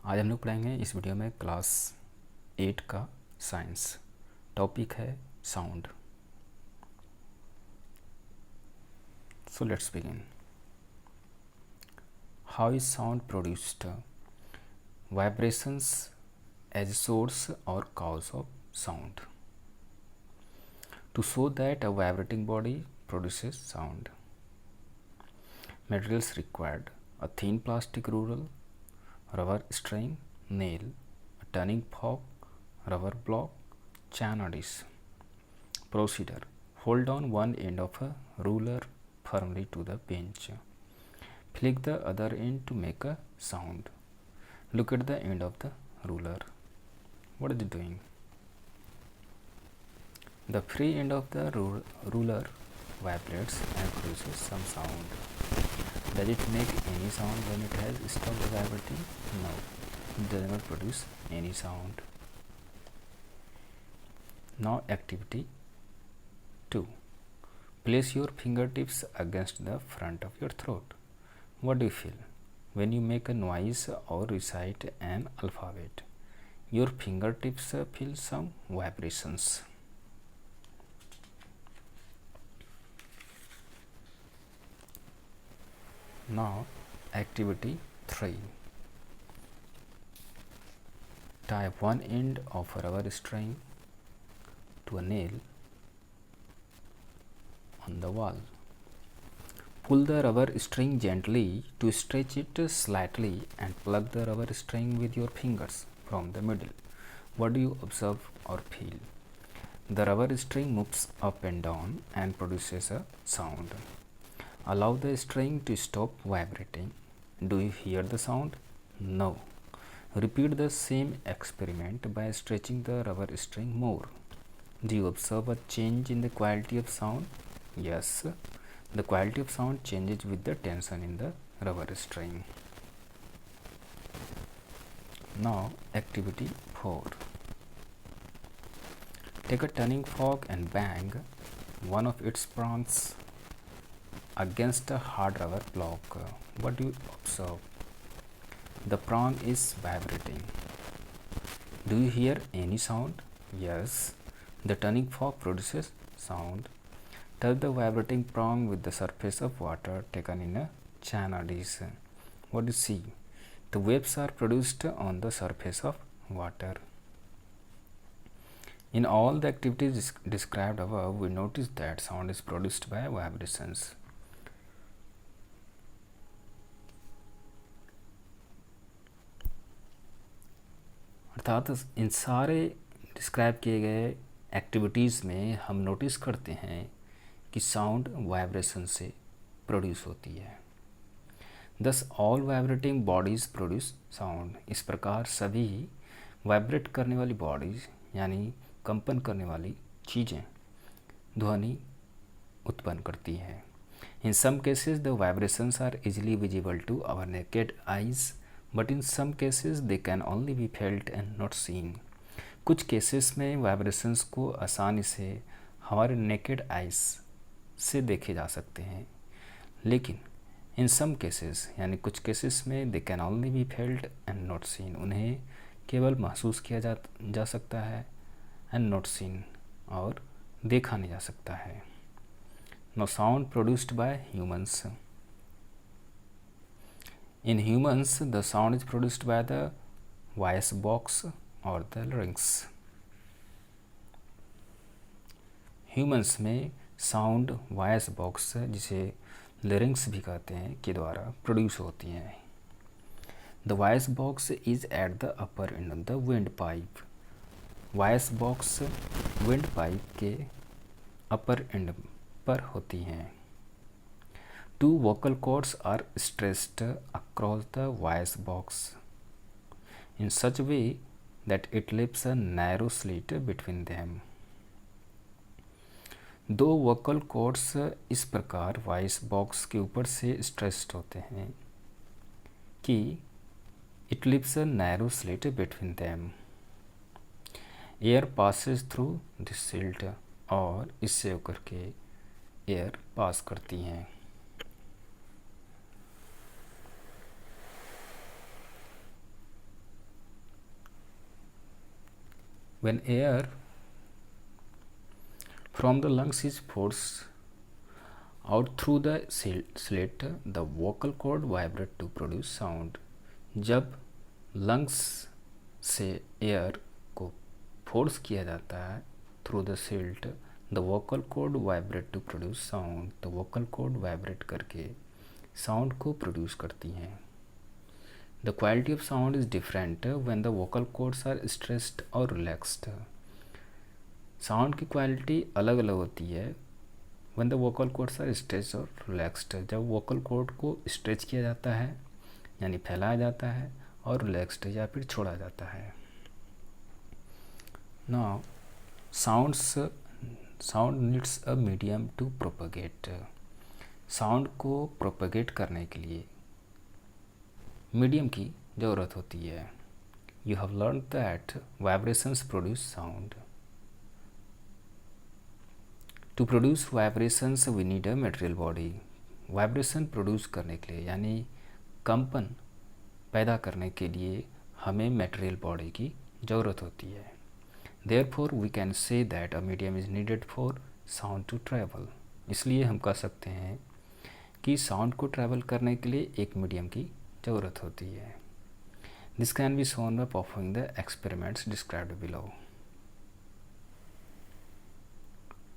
आज हम लोग पढ़ेंगे इस वीडियो में क्लास 8 का साइंस। टॉपिक है sound. So let's begin. How is sound produced? Vibrations as source और cause of sound. To show that a vibrating body produces sound. Materials required: a thin plastic ruler, rubber string, nail, a tuning fork, rubber block, china dish. Procedure: hold on one end of a ruler firmly to the bench. Flick the other end to make a sound. Look at the end of the ruler. What is it doing? The free end of the ruler vibrates and produces some sound. Does it make any sound when it has stopped vibrating? No, it does not produce any sound. Now activity 2. Place your fingertips against the front of your throat. What do you feel when you make a noise or recite an alphabet? Your fingertips feel some vibrations. Now activity 3. Tie one end of a rubber string to a nail on the wall. Pull the rubber string gently to stretch it slightly and plug the rubber string with your fingers from the middle. What do you observe or feel? The rubber string moves up and down and produces a sound. Allow the string to stop vibrating. Do you hear the sound? No. Repeat the same experiment by stretching the rubber string more. Do you observe a change in the quality of sound? Yes. The quality of sound changes with the tension in the rubber string. Now activity 4. Take a tuning fork and bang one of its prongs against a hard rubber block. What do you observe? The prong is vibrating. Do you hear any sound? Yes. The tuning fork produces sound. Touch the vibrating prong with the surface of water taken in a china dish. What do you see? The waves are produced on the surface of water. In all the activities described above, we notice that sound is produced by vibrations. अर्थात इन सारे describe किए गए activities में हम notice करते हैं कि sound vibration से प्रोड्यूस होती है। दस all vibrating bodies produce sound. इस प्रकार सभी वाइब्रेट करने वाली बॉडीज़ यानी कंपन करने वाली चीज़ें ध्वनि उत्पन्न करती हैं। In some cases the vibrations are easily visible to our naked eyes, but in some cases they can only be felt and not seen. कुछ केसेस में वाइब्रेशंस को आसानी से हमारे नेकेड आइज से देखे जा सकते हैं, लेकिन इन सम केसेस यानी कुछ केसेस में दे can only be felt and not scene, उन्हें केवल महसूस किया जा सकता है एंड नॉट सीन, और देखा नहीं जा सकता है। Now sound produced by humans. In humans, the sound is produced by the voice box or the larynx. Humans में साउंड वॉइस बॉक्स जिसे larynx भी कहते हैं के द्वारा प्रोड्यूस होती हैं। The voice box is at the upper end of the windpipe. Voice box wind pipe के अपर एंड पर होती हैं। Two vocal cords are stretched across the voice box in such a way that it leaves a narrow slit between them. दो vocal cords इस प्रकार voice box के ऊपर से स्ट्रेस्ड होते हैं कि it leaves a narrow slit between them. Air passes through this slit, और इससे होकर के एयर पास करती हैं। When air from the lungs is forced out through the slit, the vocal cord vibrate to produce sound. जब lungs से air को force किया जाता है through the slit, the vocal cord vibrate to produce sound, तो vocal cord vibrate करके sound को produce करती हैं. The quality of sound is different when the vocal cords are stressed और रिलैक्स्ड. साउंड की क्वालिटी अलग अलग होती है when the vocal cords are stretched और रिलैक्स्ड. जब वोकल कॉर्ड को स्ट्रेच किया जाता है यानी फैलाया जाता है, और रिलैक्स्ड या फिर छोड़ा जाता है. Now sound needs a medium to propagate. Sound को प्रोपगेट करने के लिए मीडियम की ज़रूरत होती है. You have learn that vibrations produce sound. To produce vibrations we need a material body. Vibration produce करने के लिए यानी कंपन पैदा करने के लिए हमें मटेरियल बॉडी की ज़रूरत होती है. Therefore we can say that a medium is needed for sound to travel. इसलिए हम कह सकते हैं कि साउंड को ट्रैवल करने के लिए एक मीडियम की ज़रूरत होती है. This can be shown by performing the experiments described below.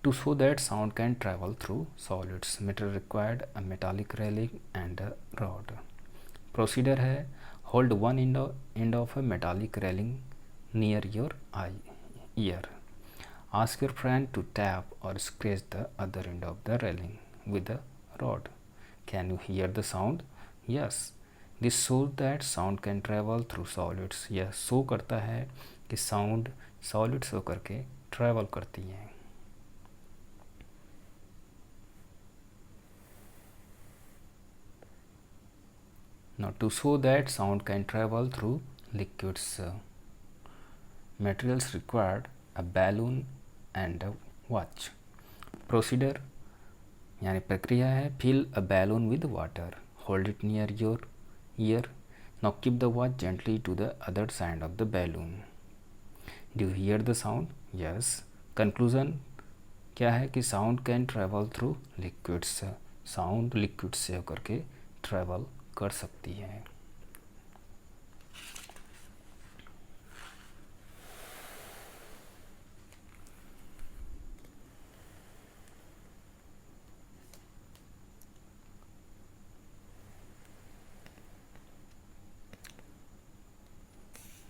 To show that sound can travel through solids, material required a metallic railing and a rod. Procedure है, hold one end of a metallic railing near your ear. Ask your friend to tap or scratch the other end of the railing with a rod. Can you hear the sound? Yes. This shows that sound can travel through solids. यह show करता है कि sound solids होकर के travel करती हैं. Now to show that sound can travel through liquids, materials required a balloon and a watch. Procedure यानी प्रक्रिया है, fill a balloon with water, hold it near your ear, now keep the watch gently to the other side of the balloon. Do you hear the sound? Yes. Conclusion क्या है कि sound can travel through liquids. Sound liquids से होकर के travel कर सकती है.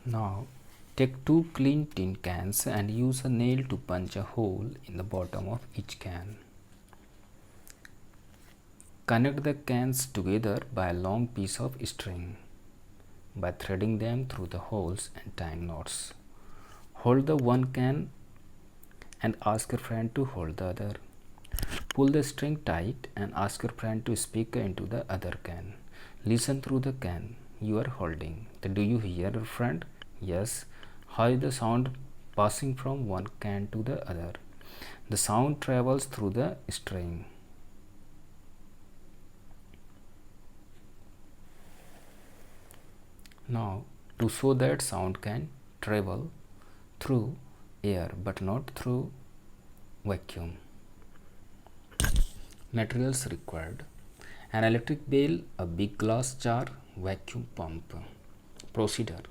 Now take two clean tin cans and use a nail to punch a hole in the bottom of each can. Connect the cans together by a long piece of string by threading them through the holes and tying knots. Hold the one can and ask your friend to hold the other. Pull the string tight and ask your friend to speak into the other can. Listen through the can you are holding. Do you hear your friend? Yes. How is the sound passing from one can to the other? The sound travels through the string. Now to show that sound can travel through air but not through vacuum. Materials required: an electric bell, a big glass jar, vacuum pump. Procedure: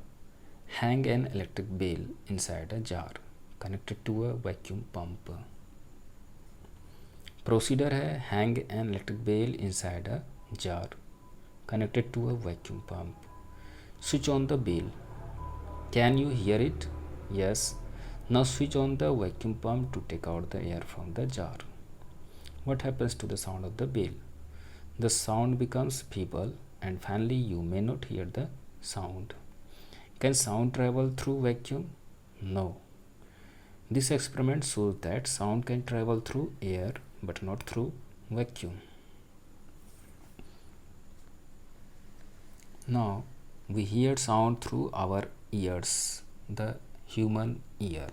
hang an electric bell inside a jar connected to a vacuum pump. Procedure है, hang an electric bell inside a jar connected to a vacuum pump. Switch on the bell. Can you hear it? Yes. Now switch on the vacuum pump to take out the air from the jar. What happens to the sound of the bell? The sound becomes feeble and finally you may not hear the sound. Can sound travel through vacuum? No. This experiment shows that sound can travel through air but not through vacuum. Now we hear sound through our ears, the human ear.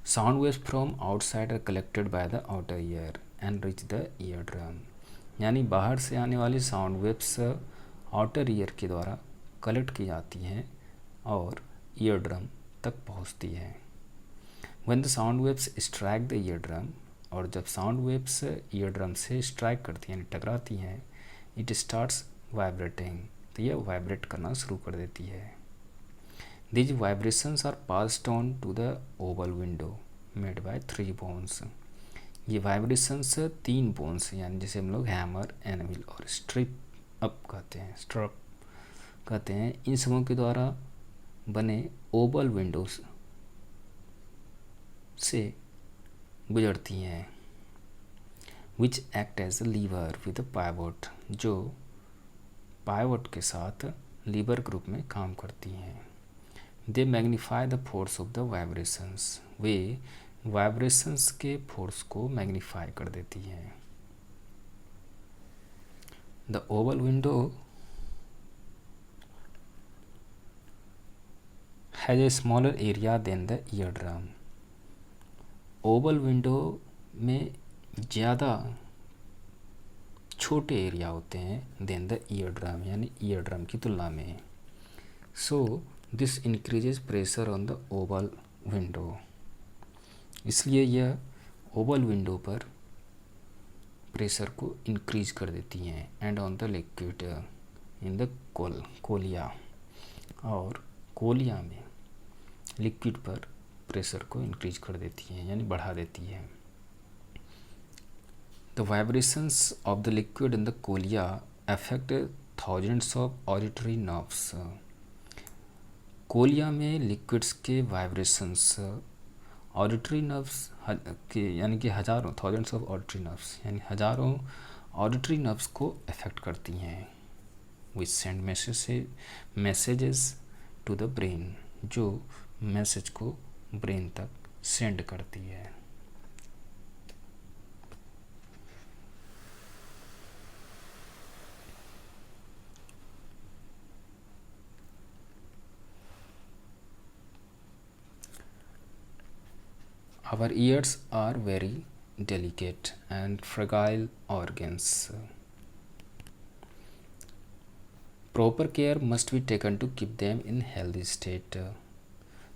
Sound waves from outside are collected by the outer ear and reach the eardrum. यानी बाहर से आने वाली sound waves outer ear के द्वारा collect की जाती हैं और ईयर ड्रम तक पहुँचती है. When the sound waves strike the ear drum, और जब साउंड वेव्स ईयर ड्रम से स्ट्राइक करती हैं, टकराती हैं, इट स्टार्ट्स वाइब्रेटिंग, तो यह वाइब्रेट करना शुरू कर देती है। These vibrations are passed on to the oval window made by 3 bones. ये वाइब्रेशंस 3 बोन्स यानी जैसे हम लोग हैमर, एनविल और स्ट्रिप अप कहते हैं, स्ट्रप कहते हैं, इन सबों के द्वारा बने ओवल विंडोज से गुजरती हैं, which act as a lever with pivot, जो पाइवोट के साथ लीवर ग्रुप में काम करती हैं। They magnify the force of the vibrations, वे वाइब्रेशंस के फोर्स को मैग्नीफाई कर देती हैं। The oval window has a smaller area than the ear drum, oval window में ज़्यादा छोटे एरिया होते हैं देन द ईयर ड्रम, यानी ईयर ड्रम की तुलना में। So this increases pressure on the oval window, इसलिए यह ओवल विंडो पर प्रेशर को इंक्रीज कर देती हैं। And on the liquid in the Koliya, और कोलिया में लिक्विड पर प्रेशर को इंक्रीज कर देती हैं, यानी बढ़ा देती हैं। The vibrations of the liquid in the Koliya affect thousands of auditory nerves, Koliya में लिक्विड्स के वाइब्रेशंस ऑडिटरी नर्व्स के यानी कि हज़ारों, थाउजेंड्स ऑफ ऑडिटरी नर्व्स यानी हज़ारों ऑडिटरी नर्व्स को अफेक्ट करती हैं। Which send messages to the brain, जो मैसेज को ब्रेन तक सेंड करती है। Our ears are very delicate and fragile organs. Proper care must be taken to keep them in healthy state.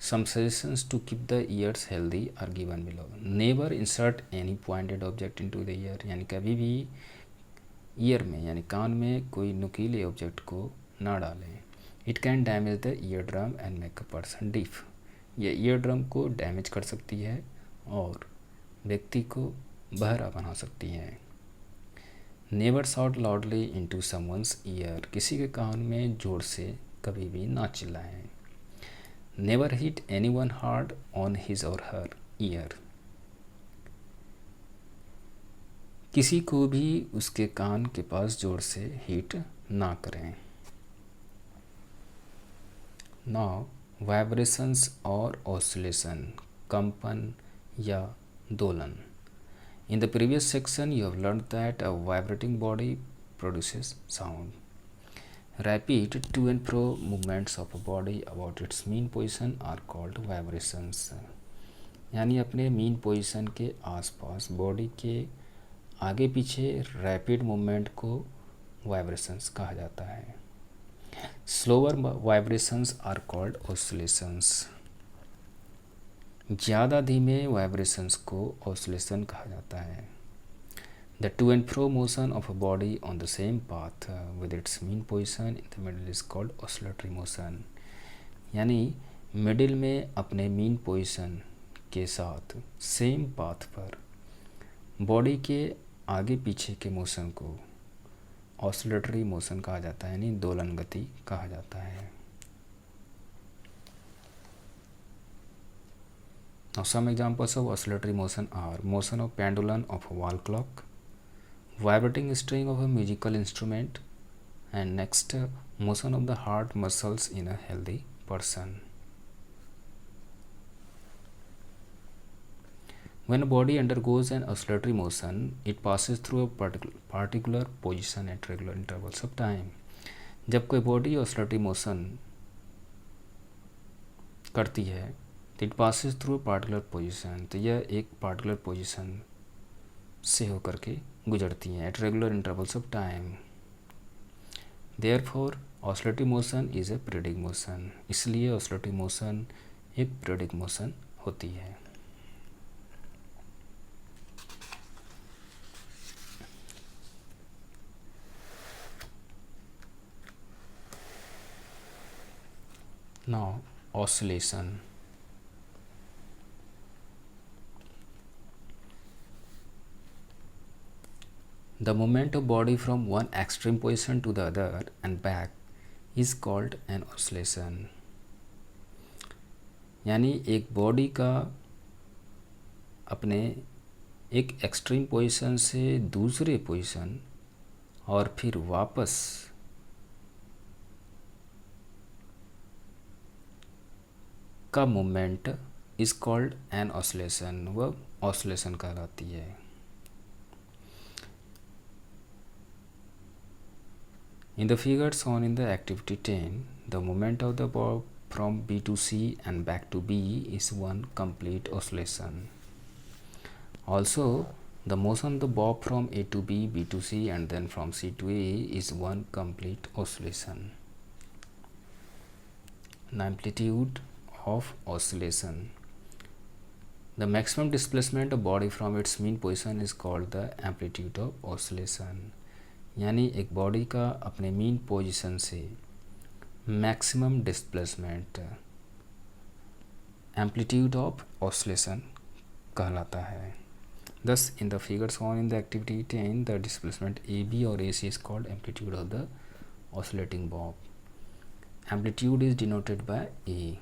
Some suggestions to keep the ears healthy are given below. Never insert any pointed object into the ear, यानी कभी भी year में यानी कान में कोई नुकीले object को ना डालें। It can damage the eardrum and make a person deaf. ये ईयर ड्रम को डैमेज कर सकती है और व्यक्ति को बहरा बना सकती है। Never shout loudly into someone's ear, किसी के कान में जोर से कभी भी ना चिल्लाएं। Never hit anyone hard on his और हर ईयर, किसी को भी उसके कान के पास जोर से हिट ना करें। नाउ वाइब्रेशंस और ऑसिलेशन, कंपन या दोलन। In the previous section you have learned that a vibrating body produces sound. Rapid to and fro movements of a body about its mean position are called vibrations. यानी अपने mean position के आसपास body के आगे पीछे rapid movement को vibrations कहा जाता है। Slower vibrations are called oscillations, ज़्यादा धीमे वाइब्रेशंस को ऑसिलेशन कहा जाता है। The to and fro motion of a body on the same path with its mean position in the middle is called oscillatory motion, यानी मिडिल में अपने mean position के साथ सेम पाथ पर बॉडी के आगे पीछे के मोशन को ऑसिलेटरी मोशन कहा जाता है, यानी दोलन गति कहा जाता है। Now some examples of oscillatory motion are motion of pendulum of a wall clock, vibrating string of a musical instrument, and next motion of the heart muscles in a healthy person. When a body undergoes an oscillatory motion, it passes through a particular position at regular intervals of time. जब कोई body oscillatory motion करती है तो it passes through particular position, तो यह एक particular position से होकर के गुजरती हैं at regular intervals of time. Therefore oscillatory motion is a periodic motion, इसलिए ऑसिलेटरी मोशन एक पीरियडिक मोशन होती है। Now, oscillation. The movement of body from one extreme position to the other and back is called an oscillation. यानी एक body का अपने एक extreme position से दूसरे पोजीशन और फिर वापस का movement is called an oscillation, वह ऑसिलेशन कहलाती है. In the figure shown in the activity 10, the movement of the bob from B to C and back to B is one complete oscillation. Also, the motion of the bob from A to B, B to C and then from C to A is one complete oscillation. The amplitude of oscillation. The maximum displacement of body from its mean position is called the amplitude of oscillation. यानी एक body का अपने mean position से maximum displacement amplitude of oscillation कहलाता है. Thus, in the figures shown in the activity 10, the displacement AB or AC is called amplitude of the oscillating bob. Amplitude is denoted by A.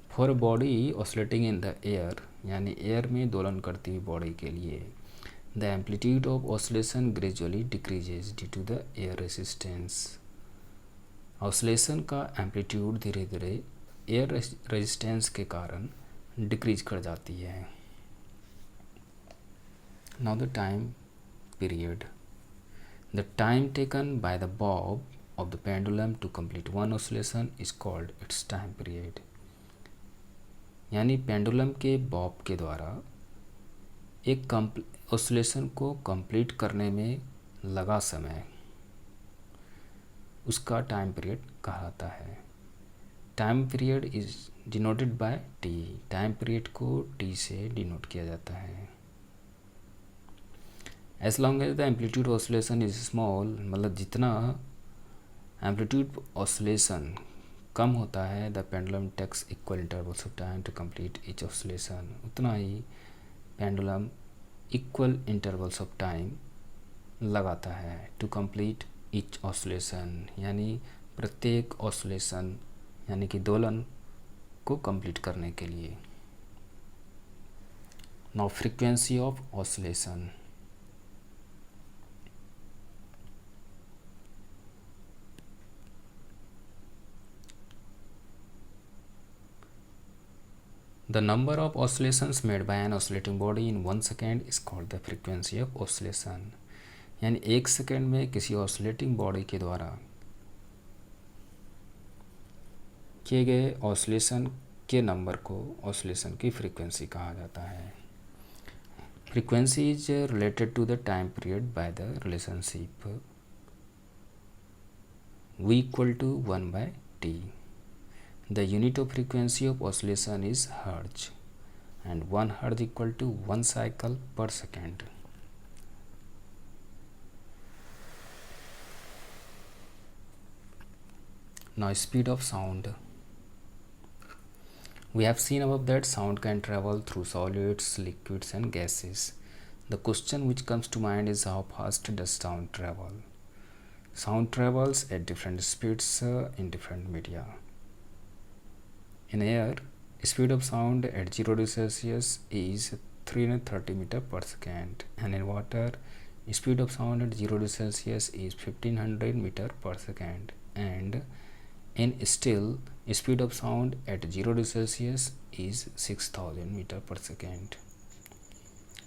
For a body oscillating in the air, यानी air में दोलन करती हुई body के लिए the amplitude of oscillation gradually decreases due to the air resistance. Oscillation का amplitude धीरे धीरे एयर रेजिस्टेंस के कारण डिक्रीज कर जाती है. Now the time period. The time taken by the Bob of the pendulum to complete one oscillation is called its time period. यानी pendulum के बॉब के द्वारा एक ऑसिलेशन को कंप्लीट करने में लगा समय, उसका टाइम पीरियड कहलाता है. Time period is denoted by T. Time period को टी से डिनोट किया जाता है. As long as the amplitude oscillation is small, मतलब जितना एम्पलीट्यूड ऑसिलेशन कम होता है, the pendulum takes equal intervals of time to complete each oscillation, उतना ही pendulum equal intervals of time लगाता है टू कंप्लीट ईच ऑसिलेशन, यानी प्रत्येक ऑसिलेशन यानी कि दोलन को कंप्लीट करने के लिए. Now frequency of oscillation. The number of oscillations made by an oscillating body in 1 second is called the frequency of oscillation. यानी 1 सेकेंड में किसी ऑसिलेटिंग बॉडी के द्वारा किए गए ऑसिलेशन के नंबर को ऑसिलेशन की फ्रीक्वेंसी कहा जाता है. Frequency is related to the time period by the relationship V = 1/T. The unit of frequency of oscillation is hertz and 1 hertz equal to 1 cycle per second. Now speed of sound. We have seen above that sound can travel through solids, liquids and gases. The question which comes to mind is how fast does sound travel? Sound travels at different speeds in different media. In air, speed of sound at 0 degrees Celsius is 330 meter per second, and in water, speed of sound at 0 degrees Celsius is 1500 meter per second, and in still, speed of sound at 0 degrees Celsius is 6000 meter per second.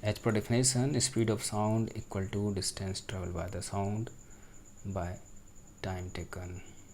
As per definition, speed of sound equal to distance traveled by the sound by time taken.